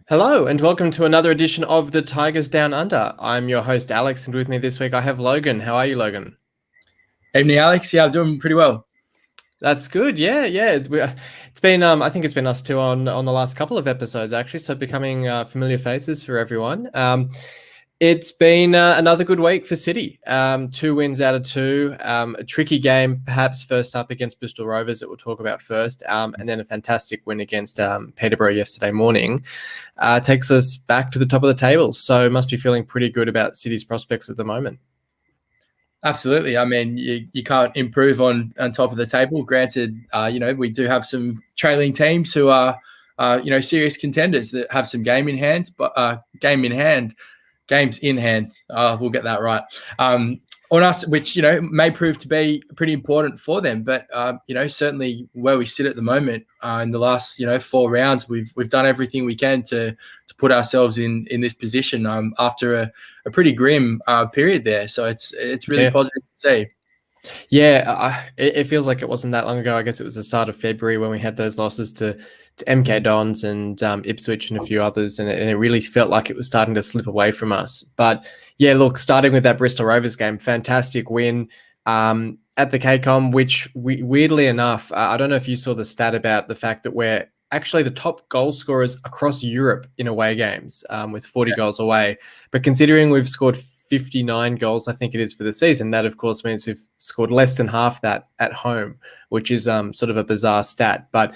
Hello and welcome to another edition of the Tigers Down Under. I'm your host Alex, and with me this week I have Logan. How are you, Logan? Evening, Alex. Yeah, I'm doing pretty well. That's good. Yeah. It's been I think it's been us two on the last couple of episodes actually, so becoming familiar faces for everyone. It's been another good week for City. 2 wins out of 2. A tricky game, perhaps first up against Bristol Rovers that we'll talk about first, and then a fantastic win against Peterborough yesterday morning. Takes us back to the top of the table. So must be feeling pretty good about City's prospects at the moment. Absolutely. I mean, you can't improve on top of the table. Granted, we do have some trailing teams who are, serious contenders that have some games in hand. We'll get that right. On us, which may prove to be pretty important for them. But certainly where we sit at the moment in the last 4 rounds, we've done everything we can to put ourselves in this position after a pretty grim period there. So it's really positive to see. Yeah, it feels like it wasn't that long ago. I guess it was the start of February when we had those losses to MK Dons and Ipswich and a few others, and it really felt like it was starting to slip away from us. But yeah, look, starting with that Bristol Rovers game, fantastic win at the KCOM, which weirdly enough, I don't know if you saw the stat about the fact that we're actually the top goal scorers across Europe in away games with 40 goals away. But considering we've scored 59 goals, I think it is, for the season, that of course means we've scored less than half that at home, which is sort of a bizarre stat. But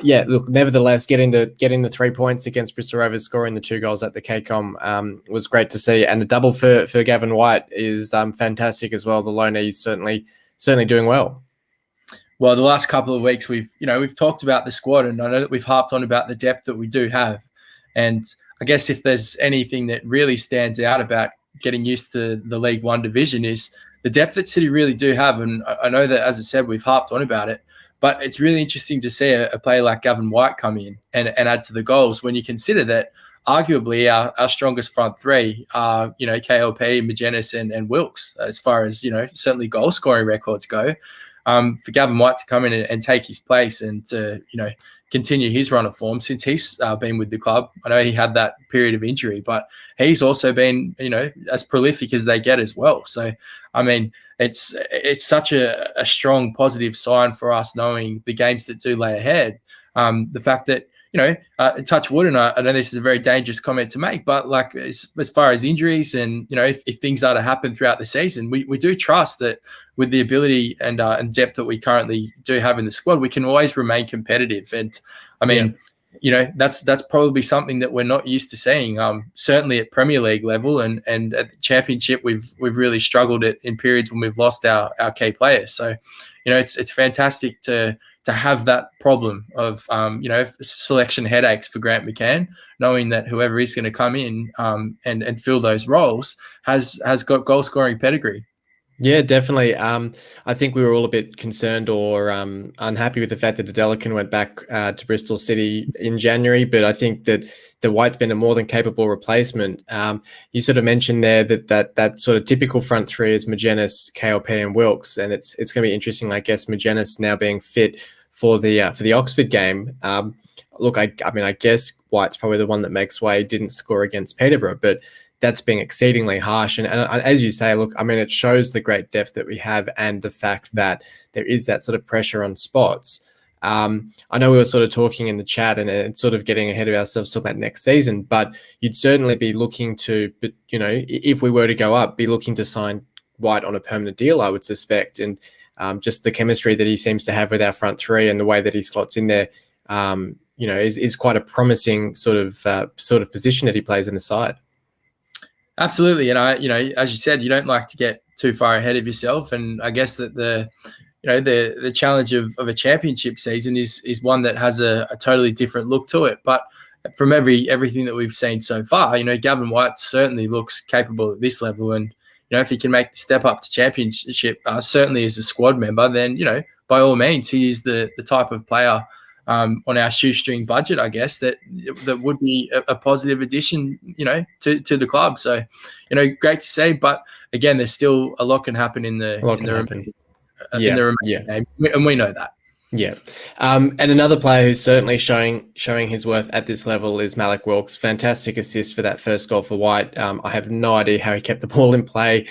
look, nevertheless, getting the 3 points against Bristol Rovers, scoring the 2 goals at the KCOM was great to see, and the double for Gavin White is fantastic as well. The loanee is certainly doing well. Well, the last couple of weeks we've talked about the squad, and I know that we've harped on about the depth that we do have. And I guess if there's anything that really stands out about getting used to the League One division is the depth that City really do have. And I know that, as I said, we've harped on about it, but it's really interesting to see a player like Gavin White come in and add to the goals when you consider that arguably our strongest front three are, KLP, Momentous and Wilkes, as far as, certainly goal scoring records go. For Gavin White to come in and take his place and to, continue his run of form since he's been with the club. I know he had that period of injury, but he's also been, as prolific as they get as well. So, I mean, it's such a strong positive sign for us, knowing the games that do lay ahead. The fact that, touch wood, and I know this is a very dangerous comment to make, but like as far as injuries and, if things are to happen throughout the season, we do trust that with the ability and depth that we currently do have in the squad, we can always remain competitive. And I mean, that's probably something that we're not used to seeing. Certainly at Premier League level and at the Championship, we've really struggled in periods when we've lost our key players. So, it's fantastic to have that problem of, selection headaches for Grant McCann, knowing that whoever is going to come in and fill those roles has got goal scoring pedigree. Yeah, definitely. I think we were all a bit concerned or unhappy with the fact that Adelican went back to Bristol City in January, but I think that the White's been a more than capable replacement. You sort of mentioned there that sort of typical front three is Momentous, KLP, and Wilkes, and it's going to be interesting. I guess Momentous now being fit for the Oxford game. Look, I mean, I guess White's probably the one that makes way. Didn't score against Peterborough, but that's being exceedingly harsh. And as you say, look, I mean, it shows the great depth that we have and the fact that there is that sort of pressure on spots. I know we were sort of talking in the chat and sort of getting ahead of ourselves talking about next season, but you'd certainly be looking to, if we were to go up, be looking to sign White on a permanent deal, I would suspect. And just the chemistry that he seems to have with our front three and the way that he slots in there, is quite a promising sort of position that he plays in the side. Absolutely. And as you said, you don't like to get too far ahead of yourself. And I guess that the challenge of a championship season is one that has a totally different look to it. But from everything that we've seen so far, Gavin White certainly looks capable at this level. And, if he can make the step up to championship, certainly as a squad member, then, by all means, he is the type of player on our shoestring budget, I guess, that would be a positive addition, to the club. So, great to see. But again, there's still a lot can happen in the remaining games, and we know that. Yeah. And another player who's certainly showing his worth at this level is Malik Wilkes. Fantastic assist for that first goal for White. I have no idea how he kept the ball in play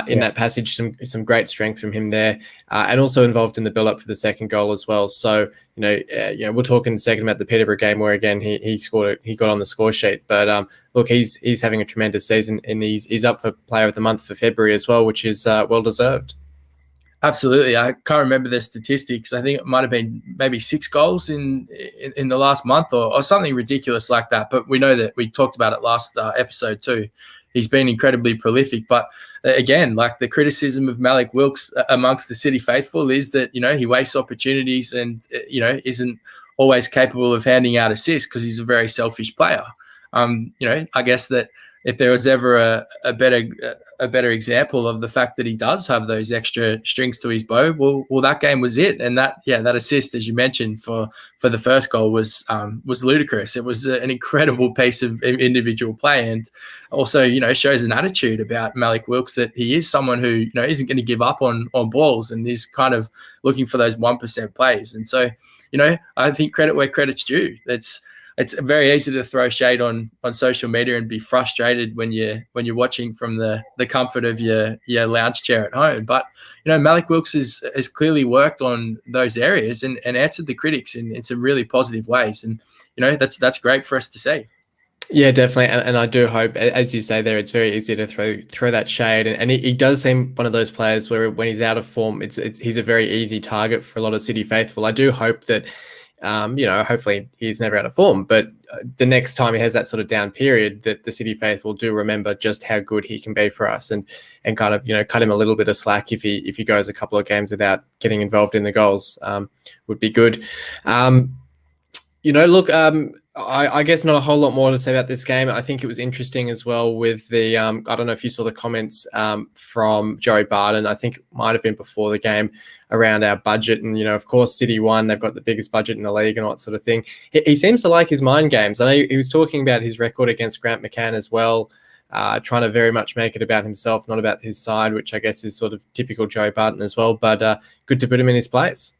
in that passage. Some great strength from him there, and also involved in the build up for the second goal as well. So we'll talk in a second about the Peterborough game where again he scored. He got on the score sheet, but look, he's having a tremendous season, and he's up for Player of the Month for February as well, which is well deserved. Absolutely. I can't remember the statistics. I think it might have been maybe 6 goals in the last month or something ridiculous like that. But we know that we talked about it last episode too. He's been incredibly prolific. But again, like the criticism of Malik Wilkes amongst the City faithful is that, he wastes opportunities and, isn't always capable of handing out assists because he's a very selfish player. I guess that if there was ever a better example of the fact that he does have those extra strings to his bow, well, that game was it. And that assist, as you mentioned, for the first goal was ludicrous. It was an incredible piece of individual play, and also shows an attitude about Malik Wilkes that he is someone who isn't going to give up on balls and is kind of looking for those 1% plays. And so I think credit where credit's due. It's very easy to throw shade on social media and be frustrated when you're watching from the comfort of your lounge chair at home. But Malik Wilkes has clearly worked on those areas and answered the critics in some really positive ways. And that's great for us to see. Yeah, definitely, and I do hope, as you say there, it's very easy to throw that shade, and he does seem one of those players where when he's out of form, he's a very easy target for a lot of City faithful. I do hope that. Hopefully he's never out of form, but the next time he has that sort of down period, that the City faithful do remember just how good he can be for us, and kind of cut him a little bit of slack if he goes a couple of games without getting involved in the goals, would be good. I guess not a whole lot more to say about this game. I think it was interesting as well with the, I don't know if you saw the comments from Joey Barton. I think it might have been before the game around our budget. And, of course, City won. They've got the biggest budget in the league and all that sort of thing. He seems to like his mind games. I know he was talking about his record against Grant McCann as well, trying to very much make it about himself, not about his side, which I guess is sort of typical Joey Barton as well. But good to put him in his place.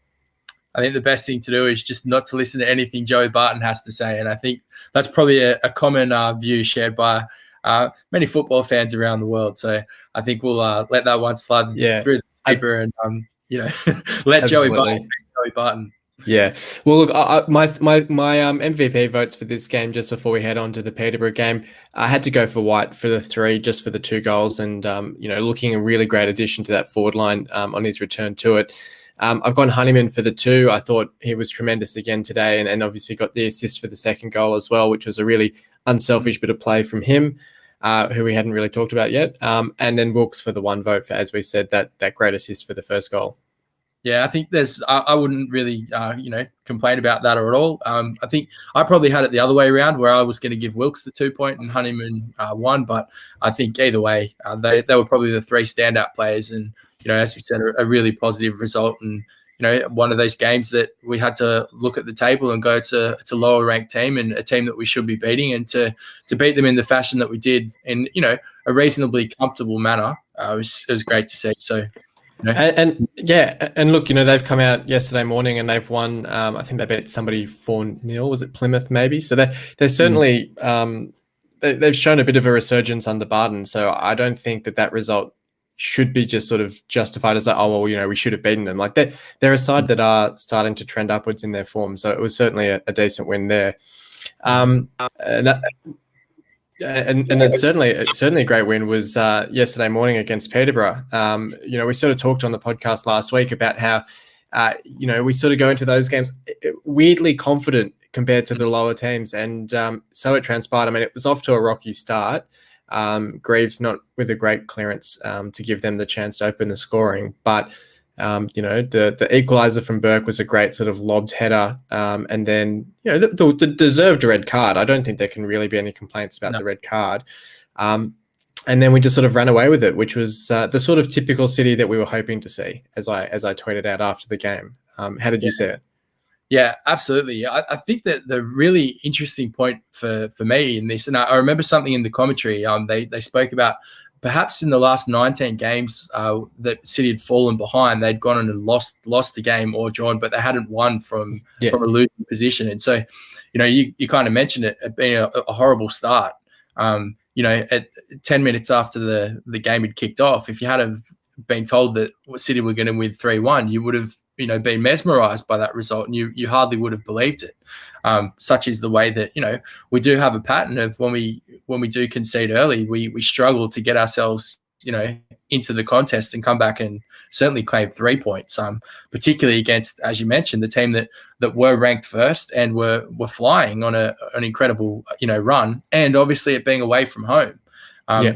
I think the best thing to do is just not to listen to anything Joey Barton has to say. And I think that's probably a common view shared by many football fans around the world. So I think we'll let that one slide through the paper and, let Joey Barton be Joey Barton. Yeah. Well, look, my MVP votes for this game, just before we head on to the Peterborough game, I had to go for White for the 3, just for the 2 goals and, looking a really great addition to that forward line on his return to it. I've gone Honeyman for the 2. I thought he was tremendous again today, and obviously got the assist for the second goal as well, which was a really unselfish bit of play from him, who we hadn't really talked about yet. And then Wilkes for the 1 vote for, as we said, that great assist for the first goal. Yeah, I think I wouldn't really, complain about that at all. I think I probably had it the other way around, where I was going to give Wilkes the 2 point and Honeyman 1. But I think either way, they were probably the 3 standout players. And, as we said, a really positive result. And, one of those games that we had to look at the table and go to a lower ranked team and a team that we should be beating, and to beat them in the fashion that we did in, a reasonably comfortable manner. It was great to see. So, And look, they've come out yesterday morning and they've won. I think they beat somebody 4-0. Was it Plymouth maybe? So they're certainly they've shown a bit of a resurgence under Barton. So I don't think that result should be just sort of justified as like, oh well, we should have beaten them. Like they're a side that are starting to trend upwards in their form. So it was certainly a decent win there. And it's certainly a great win was yesterday morning against Peterborough. We sort of talked on the podcast last week about how we sort of go into those games weirdly confident compared to the lower teams, and so it transpired. I mean, it was off to a rocky start. Greaves not with a great clearance to give them the chance to open the scoring, but the equaliser from Burke was a great sort of lobbed header, and then the deserved red card. I don't think there can really be any complaints about the red card, and then we just sort of ran away with it, which was the sort of typical City that we were hoping to see, as I tweeted out after the game. How did you see it? Yeah, absolutely. I think that the really interesting point for me in this, and I remember something in the commentary, they spoke about perhaps in the last 19 games that City had fallen behind, they'd gone on and lost the game or drawn, but they hadn't won from a losing position. And so, you kind of mentioned it being a horrible start. At 10 minutes after the game had kicked off, if you had have been told that City were going to win 3-1, you would have been mesmerised by that result, and you hardly would have believed it. Such is the way that we do have a pattern of when we do concede early, we struggle to get ourselves into the contest and come back and certainly claim 3 points. Particularly against, as you mentioned, the team that were ranked first and were flying on an incredible run, and obviously it being away from home.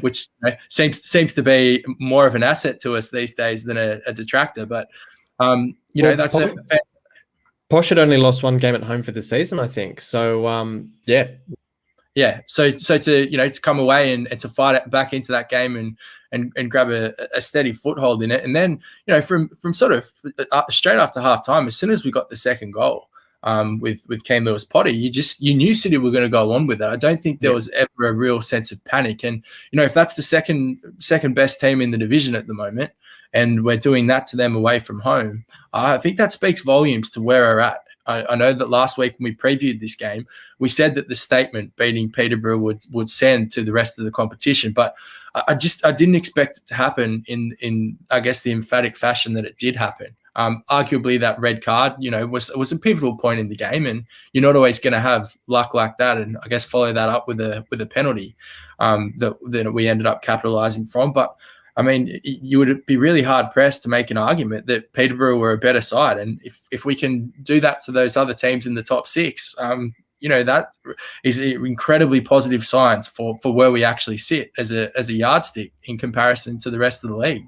Which seems to be more of an asset to us these days than a detractor. But that's Posh had only lost one game at home for the season, I think. So So to come away and to fight it back into that game and grab a steady foothold in it, and then from sort of straight after half time, as soon as we got the second goal. With Kane Lewis-Potter, you knew City were going to go on with that. I don't think there was ever a real sense of panic. And if that's the second best team in the division at the moment, and we're doing that to them away from home, I think that speaks volumes to where we're at. I know that last week when we previewed this game, we said that the statement beating Peterborough would send to the rest of the competition, but I didn't expect it to happen in I guess the emphatic fashion that it did happen. Arguably that red card, was a pivotal point in the game, and you're not always going to have luck like that. And I guess follow that up with a penalty that we ended up capitalising from. But I mean, you would be really hard pressed to make an argument that Peterborough were a better side, and if we can do that to those other teams in the top six, that is incredibly positive signs for where we actually sit as a yardstick in comparison to the rest of the league.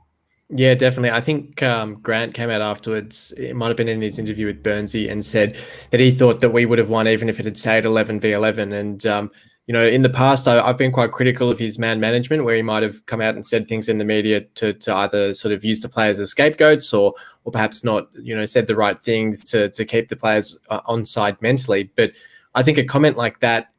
Yeah, definitely. I think Grant came out afterwards, it might have been in his interview with Burnsy, and said that he thought that we would have won even if it had stayed 11v11. And, in the past, I've been quite critical of his man management, where he might have come out and said things in the media to either sort of use the players as scapegoats or perhaps not, said the right things to keep the players on side mentally. But I think a comment like that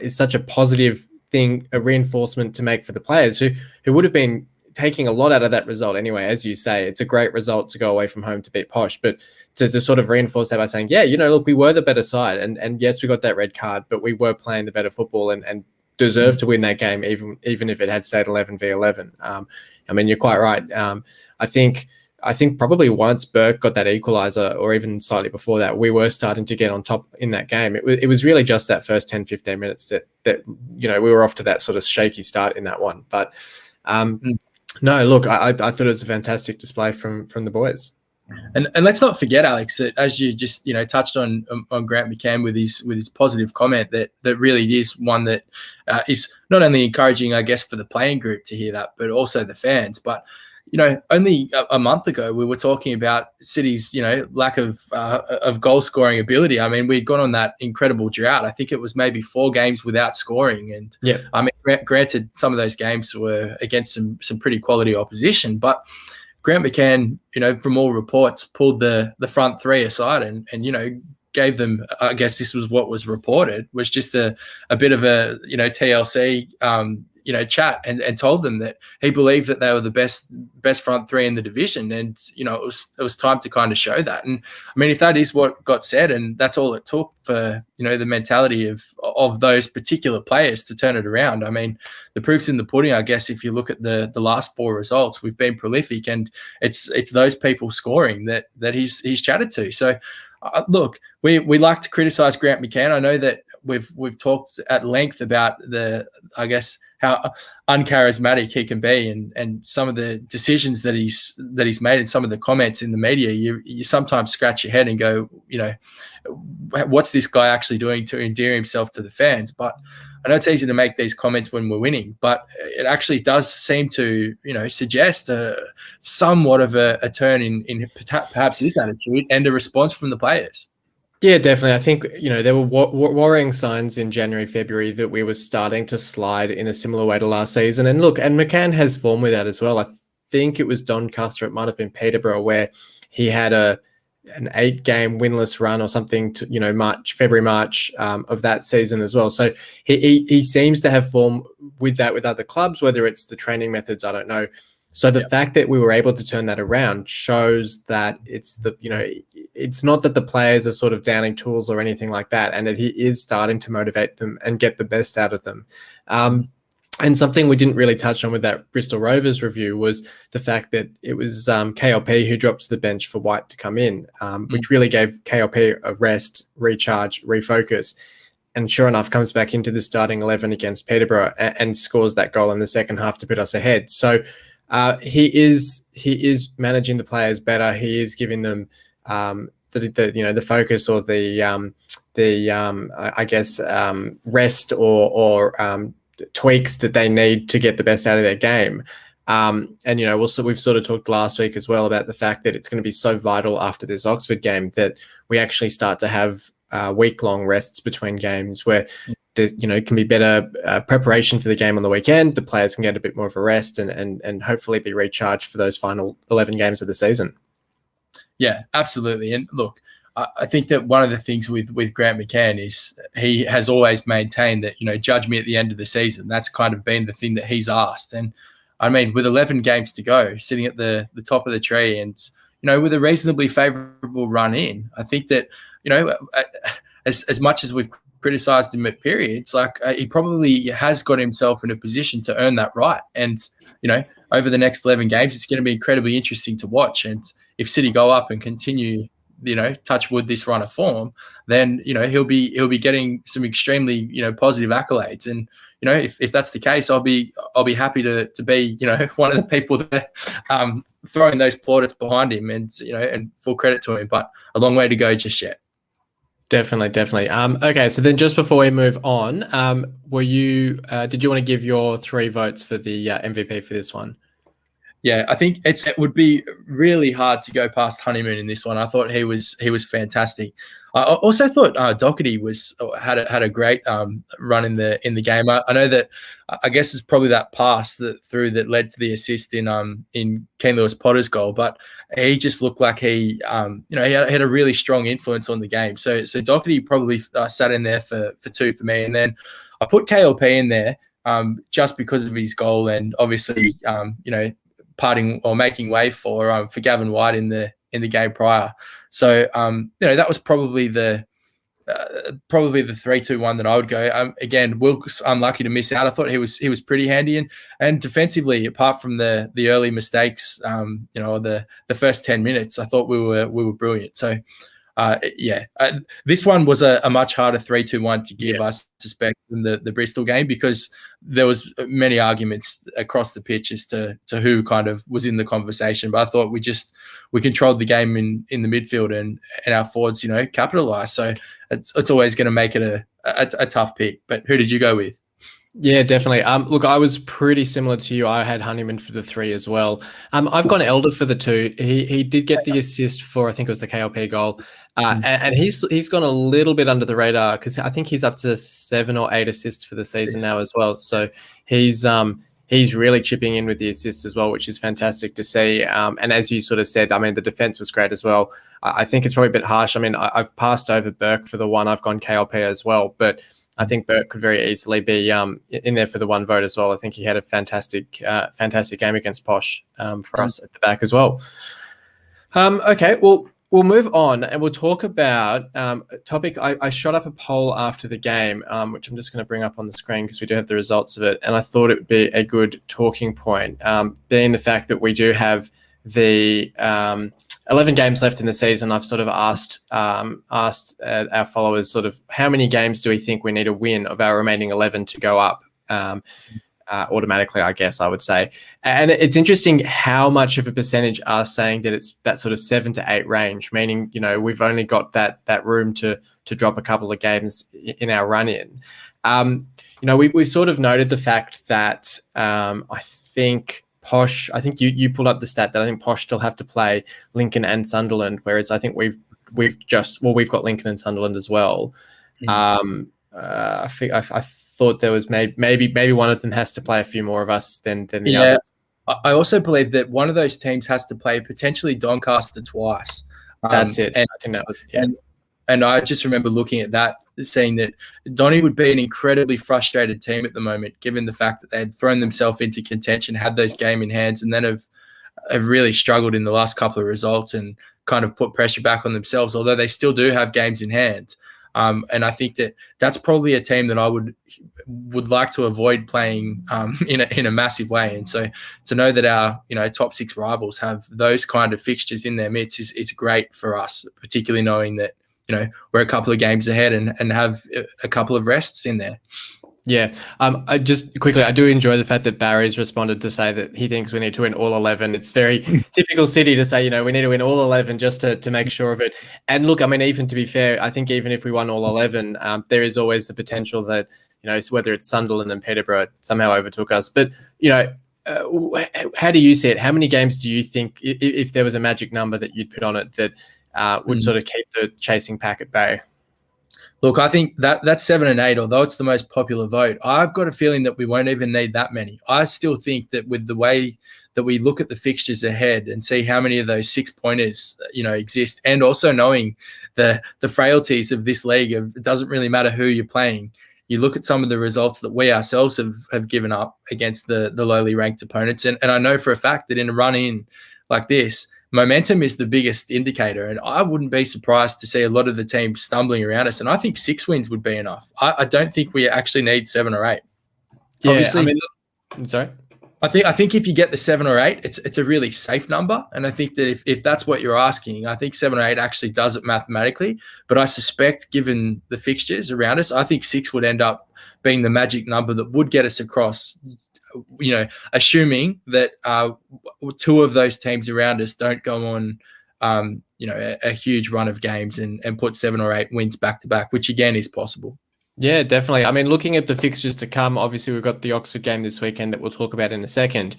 is such a positive thing, a reinforcement to make for the players who would have been taking a lot out of that result anyway. As you say, it's a great result to go away from home to beat Posh, but to sort of reinforce that by saying, look, we were the better side, and yes, we got that red card, but we were playing the better football and deserved to win that game, even if it had stayed 11v11. I mean, you're quite right. I think probably once Burke got that equaliser, or even slightly before that, we were starting to get on top in that game. It was really just that first 10, 15 minutes that we were off to that sort of shaky start in that one. But no, look, I thought it was a fantastic display from the boys. And let's not forget, Alex, that as you just touched on Grant McCann with his positive comment, that really is one that is not only encouraging, I guess, for the playing group to hear that, but also the fans. But only a month ago we were talking about City's lack of goal scoring ability. I mean, we'd gone on that incredible drought. I think it was maybe 4 games without scoring, and I mean, granted, some of those games were against some pretty quality opposition, but Grant McCann, from all reports, pulled the front three aside and gave them, I guess this was what was reported, was just a bit of a TLC chat and told them that he believed that they were the best front three in the division, and it was time to kind of show that. And I mean, if that is what got said, and that's all it took for the mentality of those particular players to turn it around, I mean, the proof's in the pudding, I guess. If you look at the last 4 results, we've been prolific, and it's those people scoring that he's chatted to. So look, we like to criticize Grant McCann. I know that we've talked at length about how uncharismatic he can be, and some of the decisions that he's made, and some of the comments in the media. You sometimes scratch your head and go, what's this guy actually doing to endear himself to the fans? But I know it's easy to make these comments when we're winning, but it actually does seem to suggest somewhat of a turn in perhaps his attitude and a response from the players. Yeah, definitely. I think, there were worrying signs in January, February that we were starting to slide in a similar way to last season. And look, and McCann has form with that as well. I think it was Doncaster, it might have been Peterborough, where he had an 8-game winless run or something to, you know, February, March of that season as well. So he seems to have form with that with other clubs, whether it's the training methods, I don't know. So the fact that we were able to turn that around shows that it's the, you know, it's not that the players are sort of downing tools or anything like that, and that he is starting to motivate them and get the best out of them. And something we didn't really touch on with that Bristol Rovers review was the fact that it was KLP who dropped to the bench for White to come in, which really gave KLP a rest, recharge, refocus. And sure enough, comes back into the starting 11 against Peterborough and scores that goal in the second half to put us ahead. So he is managing the players better. He is giving them the focus or I guess rest or tweaks that they need to get the best out of their game. And, you know, we've sort of talked last week as well about the fact that it's going to be so vital after this Oxford game that we actually start to have week-long rests between games where there, you know, can be better preparation for the game on the weekend. The players can get a bit more of a rest and hopefully be recharged for those final 11 games of the season. Yeah, absolutely. And look, I think that one of the things with Grant McCann is he has always maintained that, you know, judge me at the end of the season. That's kind of been the thing that he's asked. And I mean, with 11 games to go, sitting at the top of the tree and, you know, with a reasonably favourable run in, I think that, you know, as much as we've criticised him at periods, like he probably has got himself in a position to earn that right. And, you know, over the next 11 games, it's going to be incredibly interesting to watch. And if City go up and continue, you know, touch wood, this run of form, then, you know, he'll be getting some extremely, you know, positive accolades. And, you know, if that's the case, I'll be happy to be, you know, one of the people that throwing those plaudits behind him, and, you know, and full credit to him, but a long way to go just yet. Definitely. Okay, so then just before we move on, did you want to give your 3 votes for the MVP for this one? Yeah, I think it would be really hard to go past Honeymoon in this one. I thought he was fantastic. I also thought Doherty had a great run in the game. I know that I guess it's probably that pass that led to the assist in Kane Lewis Potter's goal, but he just looked like he had a really strong influence on the game. So Doherty probably sat in there for 2 for me, and then I put KLP in there just because of his goal and obviously parting or making way for Gavin White in the game prior. So that was probably the 3-2-1 that I would go. Again, Wilkes unlucky to miss out. I thought he was pretty handy, and defensively, apart from the early mistakes, the first 10 minutes, I thought we were brilliant. So this one was a much harder 3-2-1 to give, I suspect, than the Bristol game, because there was many arguments across the pitch as to who kind of was in the conversation. But I thought we controlled the game in the midfield, and our forwards, capitalised. So it's always going to make it a tough pick. But who did you go with? Yeah, definitely. Look, I was pretty similar to you. I had Honeyman for the 3 as well. I've gone Elder for the 2. He did get the assist for, I think it was the KLP goal, and he's gone a little bit under the radar because I think he's up to 7 or 8 assists for the season now as well. So he's really chipping in with the assist as well, which is fantastic to see. And as you sort of said, I mean, the defense was great as well. I think it's probably a bit harsh. I mean, I've passed over Burke for the 1. I've gone KLP as well, but I think Burke could very easily be in there for the 1 vote as well. I think he had a fantastic game against Posh for us at the back as well. Okay, well, we'll move on and we'll talk about a topic. I shot up a poll after the game, which I'm just going to bring up on the screen because we do have the results of it. And I thought it would be a good talking point, being the fact that we do have the 11 games left in the season. I've sort of asked our followers sort of how many games do we think we need to win of our remaining 11 to go up automatically, I guess I would say. And it's interesting how much of a percentage are saying that it's that sort of 7 to 8 range, meaning, we've only got that room to drop a couple of games in our run in. We sort of noted the fact that I think Posh, I think you pulled up the stat that I think Posh still have to play Lincoln and Sunderland, whereas I think we've got Lincoln and Sunderland as well. I thought there was maybe one of them has to play a few more of us than the others. I also believe that one of those teams has to play potentially Doncaster twice. That's it. And, I think that was, and I just remember looking at that, seeing that Donny would be an incredibly frustrated team at the moment, given the fact that they had thrown themselves into contention, had those game in hands, and then have really struggled in the last couple of results and kind of put pressure back on themselves, although they still do have games in hand. And I think that that's probably a team that I would like to avoid playing in a massive way. And so to know that our top six rivals have those kind of fixtures in their midst is great for us, particularly knowing that we're a couple of games ahead and have a couple of rests in there. Yeah. I just quickly, I do enjoy the fact that Barry's responded to say that he thinks we need to win all 11. It's very typical City to say, we need to win all 11 just to make sure of it. And look, I mean, even to be fair, I think even if we won all 11, there is always the potential that, whether it's Sunderland and Peterborough somehow overtook us. But, how do you see it? How many games do you think, if there was a magic number that you'd put on it, that would sort of keep the chasing pack at bay? Look, I think that's 7 and 8, although it's the most popular vote. I've got a feeling that we won't even need that many. I still think that with the way that we look at the fixtures ahead and see how many of those 6-pointers, exist, and also knowing the frailties of this league, it doesn't really matter who you're playing. You look at some of the results that we ourselves have given up against the lowly ranked opponents. And I know for a fact that in a run-in like this, momentum is the biggest indicator, and I wouldn't be surprised to see a lot of the teams stumbling around us. And I think 6 wins would be enough. I don't think we actually need 7 or 8. Yeah, obviously, I'm sorry. I think if you get the 7 or 8, it's a really safe number. And I think that if that's what you're asking, I think 7 or 8 actually does it mathematically. But I suspect, given the fixtures around us, I think 6 would end up being the magic number that would get us across. Assuming that 2 of those teams around us don't go on, a huge run of games and put 7 or 8 wins back to back, which again is possible. Yeah, definitely. I mean, looking at the fixtures to come, obviously we've got the Oxford game this weekend that we'll talk about in a second.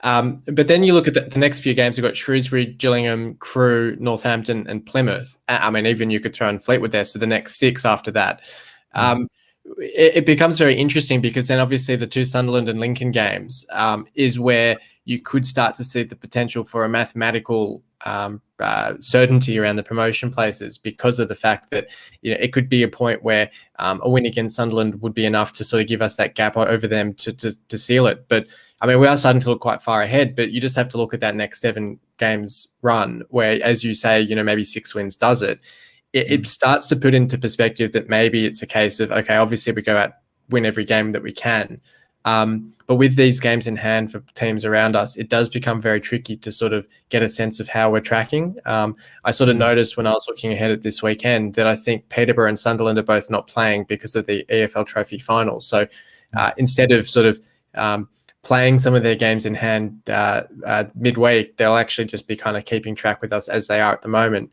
But then you look at the next few games, we've got Shrewsbury, Gillingham, Crewe, Northampton and Plymouth. I mean, even you could throw in Fleetwood there. So the next 6 after that. It becomes very interesting because then obviously the 2 Sunderland and Lincoln games is where you could start to see the potential for a mathematical certainty around the promotion places, because of the fact that it could be a point where a win against Sunderland would be enough to sort of give us that gap over them to seal it. But I mean, we are starting to look quite far ahead, but you just have to look at that next 7 games run where, as you say, maybe 6 wins does it. It starts to put into perspective that maybe it's a case of, okay, obviously we go out, win every game that we can. But with these games in hand for teams around us, it does become very tricky to sort of get a sense of how we're tracking. I sort of noticed when I was looking ahead at this weekend that I think Peterborough and Sunderland are both not playing because of the EFL Trophy finals. So instead of sort of playing some of their games in hand midweek, they'll actually just be kind of keeping track with us as they are at the moment.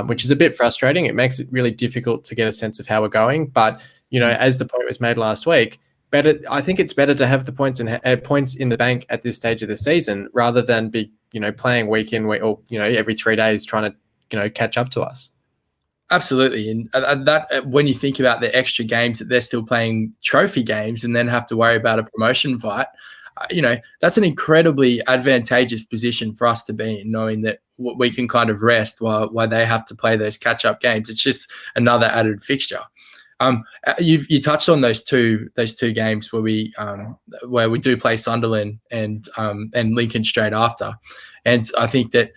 Which is a bit frustrating. It makes it really difficult to get a sense of how we're going. But, as the point was made last week, I think it's better to have the points in the bank at this stage of the season rather than be, playing week in, week, or, every 3 days trying to, catch up to us. Absolutely. And that when you think about the extra games that they're still playing trophy games and then have to worry about a promotion fight, that's an incredibly advantageous position for us to be in, knowing that we can kind of rest while they have to play those catch-up games. It's just another added fixture. You touched on those two games where we do play Sunderland and Lincoln straight after, and I think that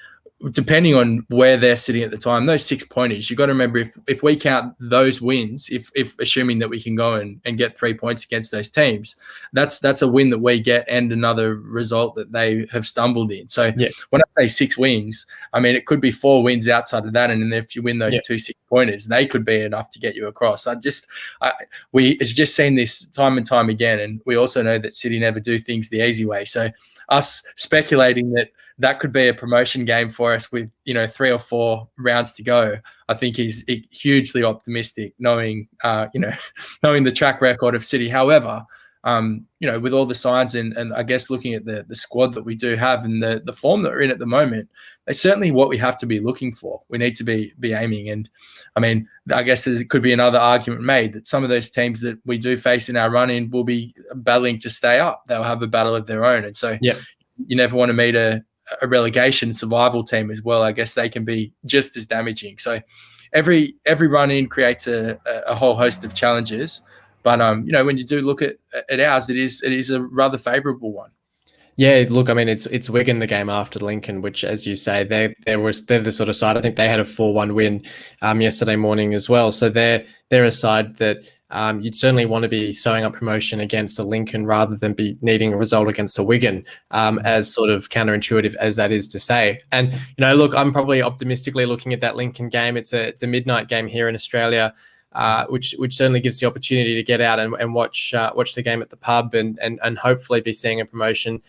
depending on where they're sitting at the time, those 6-pointers, you've got to remember if we count those wins, if assuming that we can go and get 3 points against those teams, that's a win that we get and another result that they have stumbled in. So when I say 6 wins, I mean, it could be 4 wins outside of that. And then if you win those 2 6-pointers, they could be enough to get you across. We've just seen this time and time again. And we also know that City never do things the easy way. So us speculating that could be a promotion game for us with 3 or 4 rounds to go, I think is hugely optimistic, knowing the track record of City. However, with all the signs and I guess looking at the squad that we do have and the form that we're in at the moment, it's certainly what we have to be looking for. We need to be aiming. And I mean, I guess there could be another argument made that some of those teams that we do face in our run-in will be battling to stay up. They'll have a battle of their own. And so you never want to meet a a relegation survival team as well, I guess they can be just as damaging. So every run in creates a whole host of challenges. But when you do look at ours, it is a rather favourable one. Yeah, look, I mean, it's Wigan the game after Lincoln, which, as you say, they're the sort of side. I think they had a 4-1 win yesterday morning as well. So they're a side that you'd certainly want to be sewing up promotion against a Lincoln rather than be needing a result against a Wigan, as sort of counterintuitive as that is to say. And look, I'm probably optimistically looking at that Lincoln game. It's a midnight game here in Australia. Which certainly gives the opportunity to get out and watch the game at the pub and hopefully be seeing a promotion.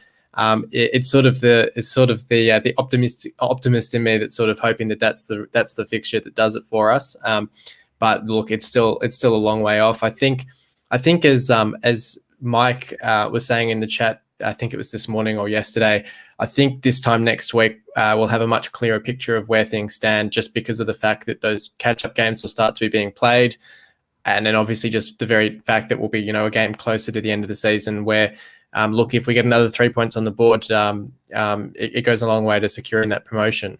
It's sort of the optimist in me that's sort of hoping that's the fixture that does it for us. But look, it's still a long way off. I think as Mike was saying in the chat, I think it was this morning or yesterday, I think this time next week we'll have a much clearer picture of where things stand, just because of the fact that those catch-up games will start to be being played. And then obviously just the very fact that we'll be, a game closer to the end of the season where, look, if we get another 3 points on the board, it goes a long way to securing that promotion.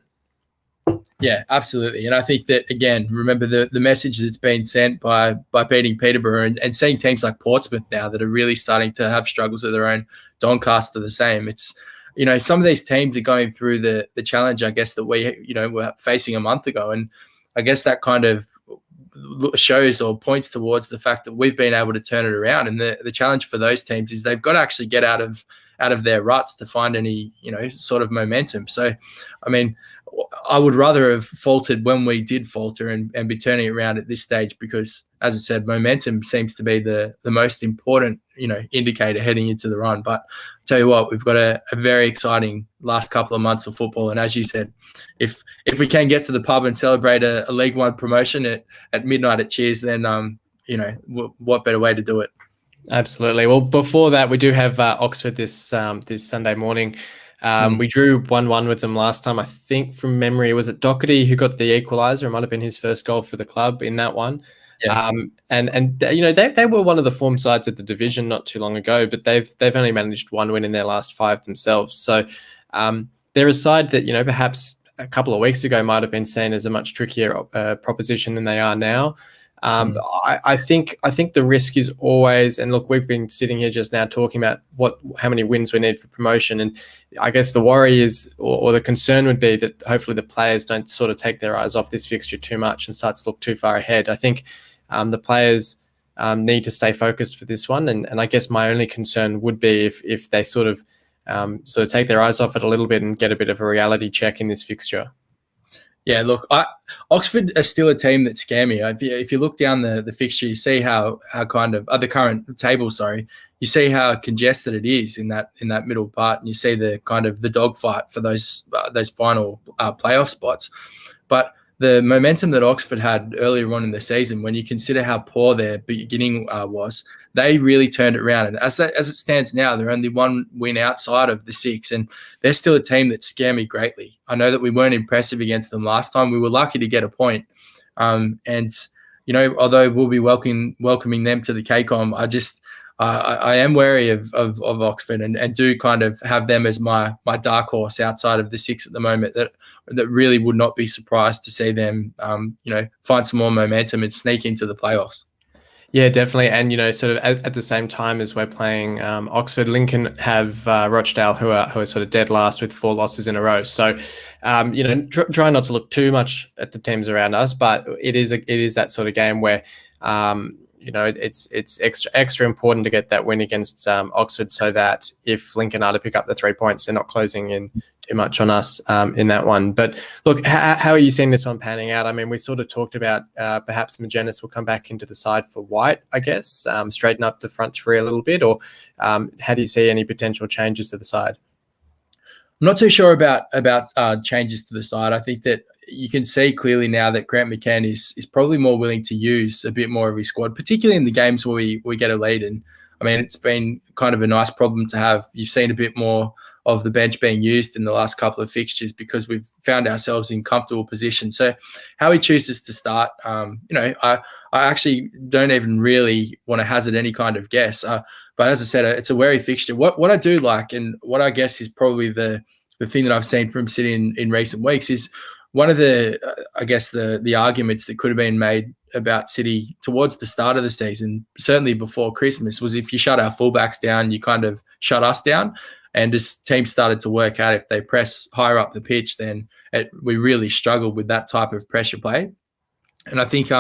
Yeah, absolutely. And I think that, again, remember the message that's been sent by beating Peterborough and seeing teams like Portsmouth now that are really starting to have struggles of their own. Doncaster the same. It's, some of these teams are going through the challenge, I guess, that we, were facing a month ago. And I guess that kind of shows or points towards the fact that we've been able to turn it around. And the challenge for those teams is they've got to actually get out of their ruts to find any, sort of momentum. So, I mean, I would rather have faltered when we did falter and be turning it around at this stage, because, as I said, momentum seems to be the most important, indicator heading into the run. But I'll tell you what, we've got a very exciting last couple of months of football. And as you said, if we can get to the pub and celebrate a League One promotion at midnight at Cheers, then, what better way to do it? Absolutely. Well, before that, we do have Oxford this Sunday morning. We drew 1-1 with them last time. I think from memory, was it Doherty who got the equaliser? It might have been his first goal for the club in that one. Yeah. And they were one of the form sides of the division not too long ago, but they've only managed 1 win in their last 5 themselves. So they're a side that perhaps a couple of weeks ago might have been seen as a much trickier proposition than they are now. I think the risk is always, and look, we've been sitting here just now talking about how many wins we need for promotion, and I guess the worry is, or the concern would be that hopefully the players don't sort of take their eyes off this fixture too much and start to look too far ahead. I think the players need to stay focused for this one, and I guess my only concern would be if they sort of take their eyes off it a little bit and get a bit of a reality check in this fixture. Yeah, look, Oxford are still a team that scare me. If you look down the fixture, you see how kind of the current table. Sorry, you see how congested it is in that middle part, and you see the kind of the dogfight for those final playoff spots. But the momentum that Oxford had earlier on in the season, when you consider how poor their beginning was, they really turned it around. And as it stands now, they're only 1 win outside of the 6, and they're still a team that scare me greatly. I know that we weren't impressive against them last time. We were lucky to get a point. And, although we'll be welcoming them to the KCOM, I am wary of Oxford and do kind of have them as my dark horse outside of the 6 at the moment, that really would not be surprised to see them, find some more momentum and sneak into the playoffs. Yeah, definitely. And, sort of at the same time as we're playing Oxford, Lincoln have Rochdale, who are sort of dead last with 4 losses in a row. So, try not to look too much at the teams around us, but it is that sort of game where, it's extra important to get that win against Oxford, so that if Lincoln are to pick up the 3 points, they're not closing in too much on us in that one. But look, how are you seeing this one panning out? I mean, we sort of talked about perhaps momentous will come back into the side for White, I guess, straighten up the front 3 a little bit, or how do you see any potential changes to the side? I'm not too sure about changes to the side. I think that you can see clearly now that Grant McCann is probably more willing to use a bit more of his squad, particularly in the games where we get a lead. And I mean, it's been kind of a nice problem to have. You've seen a bit more of the bench being used in the last couple of fixtures because we've found ourselves in comfortable position. So how he chooses to start, I actually don't even really want to hazard any kind of guess. But as I said, it's a wary fixture. What I do like, and what I guess is probably the the thing that I've seen from City in recent weeks is one of the I guess the arguments that could have been made about City towards the start of the season, certainly before Christmas, was if you shut our fullbacks down, you kind of shut us down. And as teams started to work out, if they press higher up the pitch, then we really struggled with that type of pressure play. And I think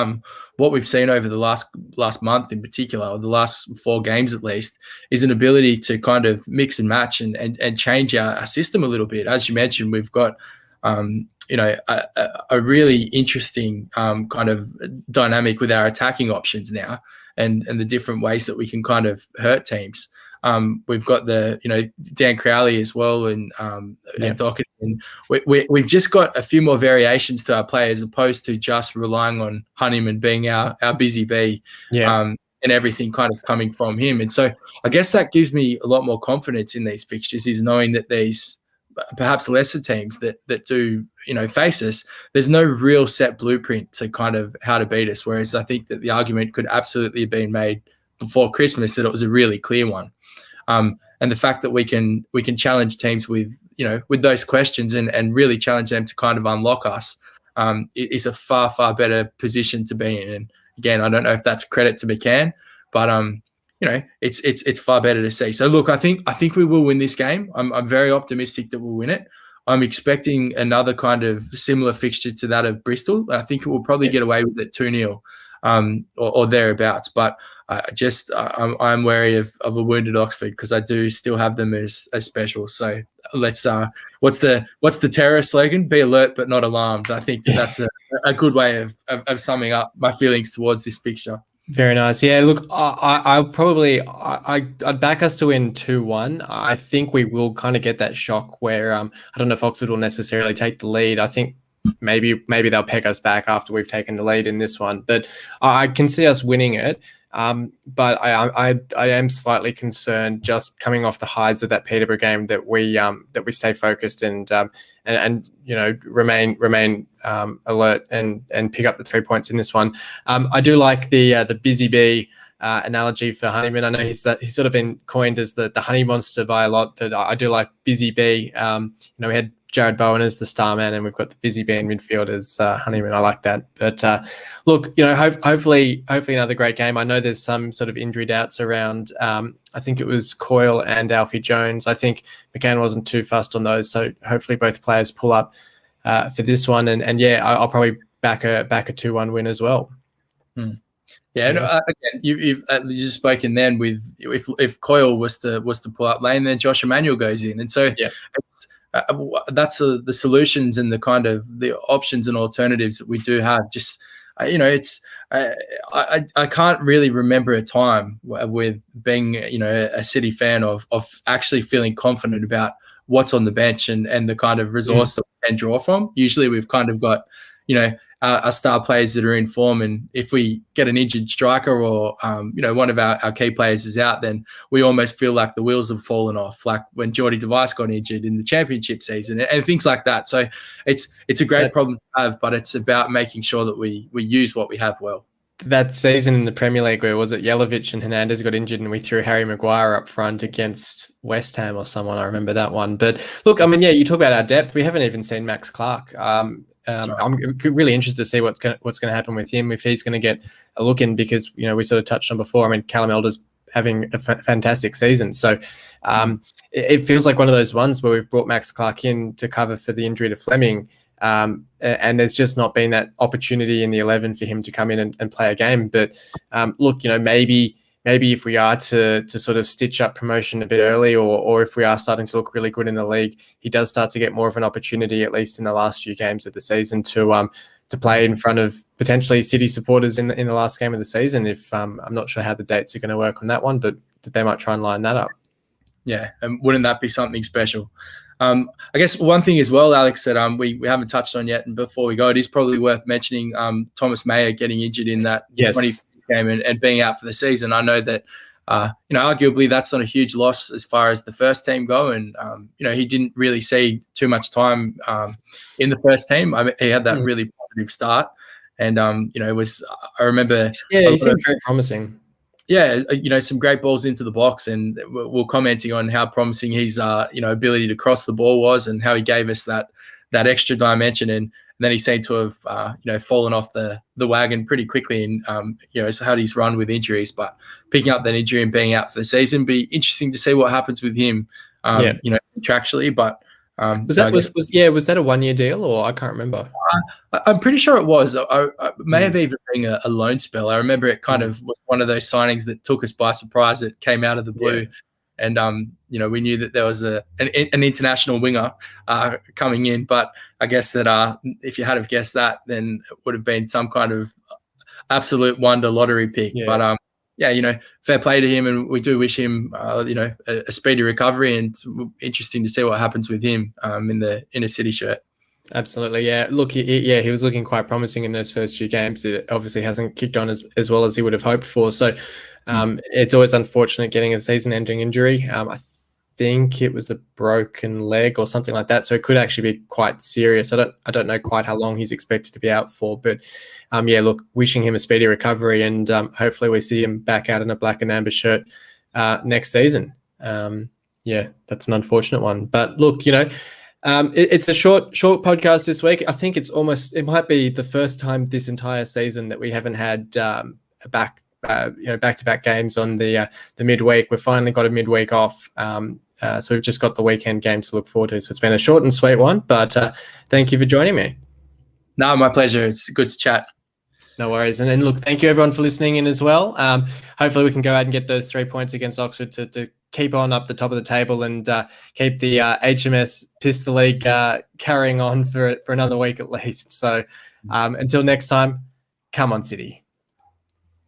what we've seen over the last month in particular, or the last 4 games at least, is an ability to kind of mix and match and change our system a little bit. As you mentioned, we've got a really interesting kind of dynamic with our attacking options now, and the different ways that we can kind of hurt teams. We've got Dan Crowley as well, and Doherty. And we've just got a few more variations to our play, as opposed to just relying on Honeyman being our busy bee, and everything kind of coming from him. And so I guess that gives me a lot more confidence in these fixtures, is knowing that these perhaps lesser teams that do face us, there's no real set blueprint to kind of how to beat us. Whereas I think that the argument could absolutely have been made before Christmas that it was a really clear one. And the fact that we can challenge teams with those questions and really challenge them to kind of unlock us is a far, far better position to be in. And again, I don't know if that's credit to McCann, but it's far better to see. So look, I think we will win this game. I'm very optimistic that we'll win it. I'm expecting another kind of similar fixture to that of Bristol. I think it will probably get away with it 2-0 or thereabouts. But I'm wary of a wounded Oxford, because I do still have them as special. So let's what's the terror slogan? Be alert but not alarmed. I think that's a good way of summing up my feelings towards this fixture. Very nice. Yeah, look, I'd back us to win 2-1. I think we will kind of get that shock where I don't know if Oxford will necessarily take the lead. I think maybe they'll peg us back after we've taken the lead in this one, but I can see us winning it. But I am slightly concerned, just coming off the highs of that Peterborough game, that we stay focused and remain alert and pick up the 3 points in this one. I do like the busy bee analogy for Honeyman. I know he's sort of been coined as the honey monster by a lot, but I do like busy bee. We had Jared Bowen as the star man, and we've got the busy bee in midfield as Honeyman. I like that. But look, hopefully another great game. I know there's some sort of injury doubts around. I think it was Coyle and Alfie Jones. I think McCann wasn't too fussed on those, so hopefully both players pull up for this one. And I'll probably back a 2-1 win as well. Yeah, again, you've just spoken then with if Coyle was to pull up lane, then Josh Emmanuel goes in, and so that's the solutions and the kind of the options and alternatives that we do have. Just I can't really remember a time with being a City fan of actually feeling confident about what's on the bench and the kind of resource that we can draw from. Usually we've kind of got our star players that are in form, and if we get an injured striker or one of our key players is out, then we almost feel like the wheels have fallen off, like when Geordie Device got injured in the championship season and things like that. So it's a great problem to have, but it's about making sure that we use what we have well. That season in the Premier League, where was it Jelavic and Hernandez got injured and we threw Harry Maguire up front against West Ham or someone, I remember that one. But look, you talk about our depth. We haven't even seen Max Clark. I'm really interested to see what's going to happen with him, if he's going to get a look in, because we sort of touched on before. Callum Elder's having a fantastic season, so it feels like one of those ones where we've brought Max Clark in to cover for the injury to Fleming, and there's just not been that opportunity in the 11 for him to come in and play a game. But look, maybe if we are to sort of stitch up promotion a bit early, or if we are starting to look really good in the league, he does start to get more of an opportunity, at least in the last few games of the season, to play in front of potentially City supporters in the last game of the season. If I'm not sure how the dates are going to work on that one, but they might try and line that up. Yeah, and wouldn't that be something special? I guess one thing as well, Alex, that we haven't touched on yet, and before we go, it is probably worth mentioning Thomas Mayer getting injured in that 20 game and being out for the season. I know that arguably that's not a huge loss as far as the first team go, and he didn't really see too much time in the first team. He had that really positive start, and it was, I remember, he seemed very promising. yeah, some great balls into the box, and we're commenting on how promising his ability to cross the ball was, and how he gave us that extra dimension. And then he seemed to have fallen off the wagon pretty quickly, and has had his run with injuries. But picking up that injury and being out for the season, be interesting to see what happens with him. Contractually, but was that a 1 year deal, or I can't remember? I'm pretty sure it was. I may have even been a loan spell. I remember it kind of was one of those signings that took us by surprise. It came out of the blue, and we knew that there was an international winger coming in. But I guess that if you had have guessed that, then it would have been some kind of absolute wonder lottery pick. Yeah. But fair play to him, and we do wish him a speedy recovery. And it's interesting to see what happens with him in the inner city shirt. Absolutely, yeah. Look, he was looking quite promising in those first few games. It obviously hasn't kicked on as well as he would have hoped for. So it's always unfortunate getting a season-ending injury. I think it was a broken leg or something like that. So it could actually be quite serious. I don't know quite how long he's expected to be out for, but look, wishing him a speedy recovery, and hopefully we see him back out in a black and amber shirt next season. That's an unfortunate one, but look, it's a short podcast this week. I think it might be the first time this entire season that we haven't had back-to-back games on the midweek. We've finally got a midweek off. So we've just got the weekend game to look forward to. So it's been a short and sweet one, but thank you for joining me. No, my pleasure. It's good to chat. No worries. And then look, thank you everyone for listening in as well. Hopefully we can go out and get those 3 points against Oxford to keep on up the top of the table and keep the HMS Pistol League carrying on for another week at least. So until next time, come on City.